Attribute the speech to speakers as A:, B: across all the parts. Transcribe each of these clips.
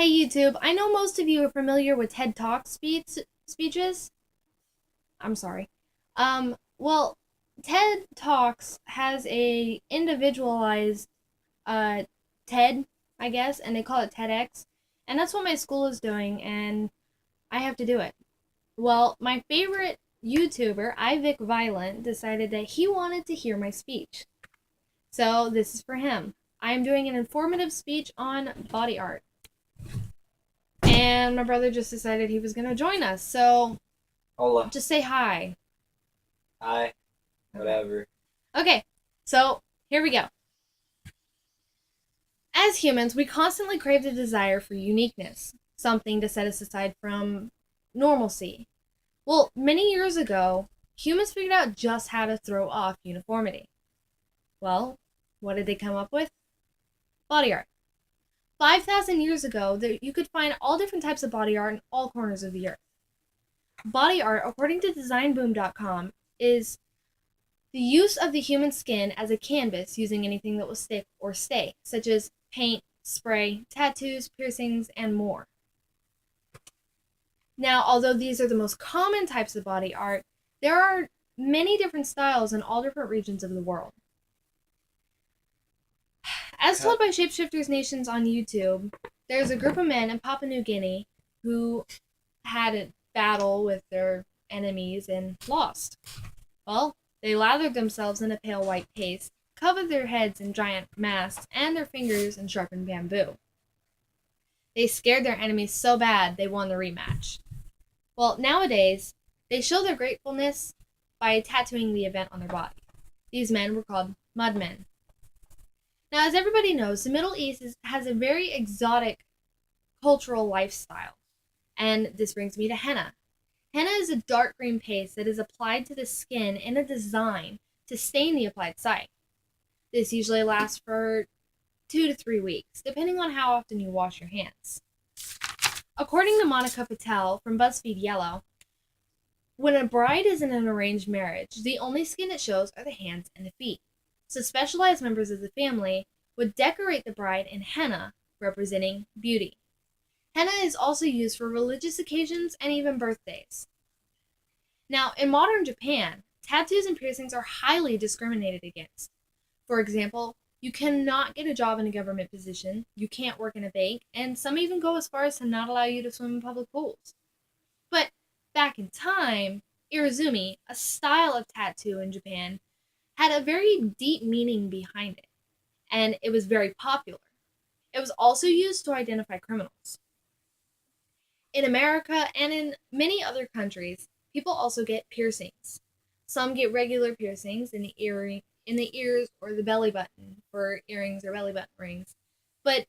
A: Hey YouTube, I know most of you are familiar with TED Talk speeches. I'm sorry. Well, TED Talks has a individualized uh TED, I guess, and they call it TEDx. And that's what my school is doing, and I have to do it. Well, my favorite YouTuber, Ivic Violent, decided that he wanted to hear my speech. So this is for him. I am doing an informative speech on body art. And my brother just decided he was gonna join us. So
B: Hola.
A: just say hi.
B: Hi.
A: Okay.
B: Whatever.
A: Okay. So here we go. As humans, we constantly crave the desire for uniqueness, something to set us aside from normalcy. Well, many years ago, humans figured out just how to throw off uniformity. Well, what did they come up with? Body art. 5,000 years ago, you could find all different types of body art in all corners of the earth. Body art, according to designboom.com, is the use of the human skin as a canvas using anything that will stick or stay, such as paint, spray, tattoos, piercings, and more. Now, although these are the most common types of body art, there are many different styles in all different regions of the world. As told by Shapeshifters Nations on YouTube, there's a group of men in Papua New Guinea who had a battle with their enemies and lost. Well, they lathered themselves in a pale white paste, covered their heads in giant masks, and their fingers in sharpened bamboo. They scared their enemies so bad they won the rematch. Well, nowadays, they show their gratefulness by tattooing the event on their body. These men were called mudmen. Now, as everybody knows, the Middle East has a very exotic cultural lifestyle. And this brings me to henna. Henna is a dark green paste that is applied to the skin in a design to stain the applied site. This usually lasts for 2 to 3 weeks, depending on how often you wash your hands. According to Monica Patel from BuzzFeed Yellow, when a bride is in an arranged marriage, the only skin it shows are the hands and the feet. So specialized members of the family would decorate the bride in henna, representing beauty. Henna is also used for religious occasions and even birthdays. Now, in modern Japan, tattoos and piercings are highly discriminated against. For example, you cannot get a job in a government position, you can't work in a bank, and some even go as far as to not allow you to swim in public pools. But back in time, irezumi, a style of tattoo in Japan, had a very deep meaning behind it, and it was very popular. It was also used to identify criminals. In America and in many other countries, people also get piercings. Some get regular piercings in the ears or the belly button for earrings or belly button rings. But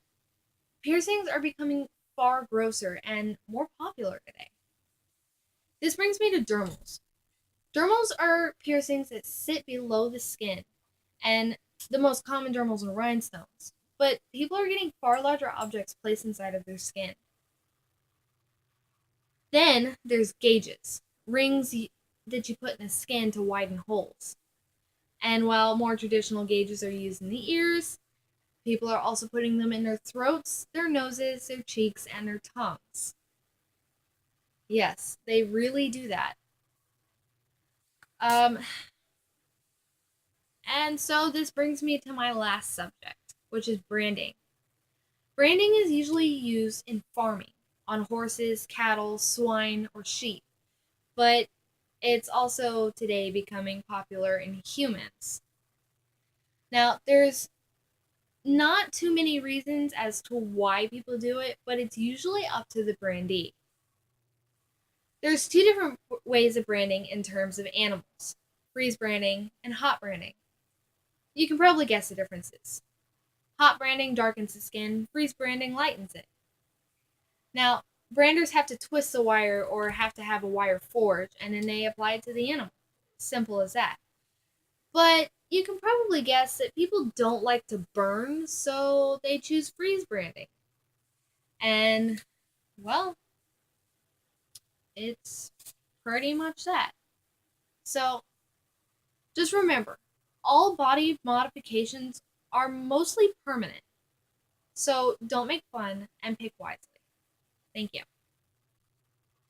A: piercings are becoming far grosser and more popular today. This brings me to dermals. Dermals are piercings that sit below the skin, and the most common dermals are rhinestones. But people are getting far larger objects placed inside of their skin. Then there's gauges, rings that you put in the skin to widen holes. And while more traditional gauges are used in the ears, people are also putting them in their throats, their noses, their cheeks, and their tongues. Yes, they really do that. Um, and so this brings me to my last subject, which is branding. Branding is usually used in farming, on horses, cattle, swine, or sheep, but it's also today becoming popular in humans. Now, there's not too many reasons as to why people do it, but it's usually up to the brandee. There's two different ways of branding in terms of animals: freeze branding and hot branding. You can probably guess the differences. Hot branding darkens the skin, freeze branding lightens it. Now, branders have to twist the wire or have to have a wire forged, and then they apply it to the animal. Simple as that. But you can probably guess that people don't like to burn, so they choose freeze branding. And, well, it's pretty much that. So, just remember, all body modifications are mostly permanent. So, don't make fun and pick wisely. Thank you.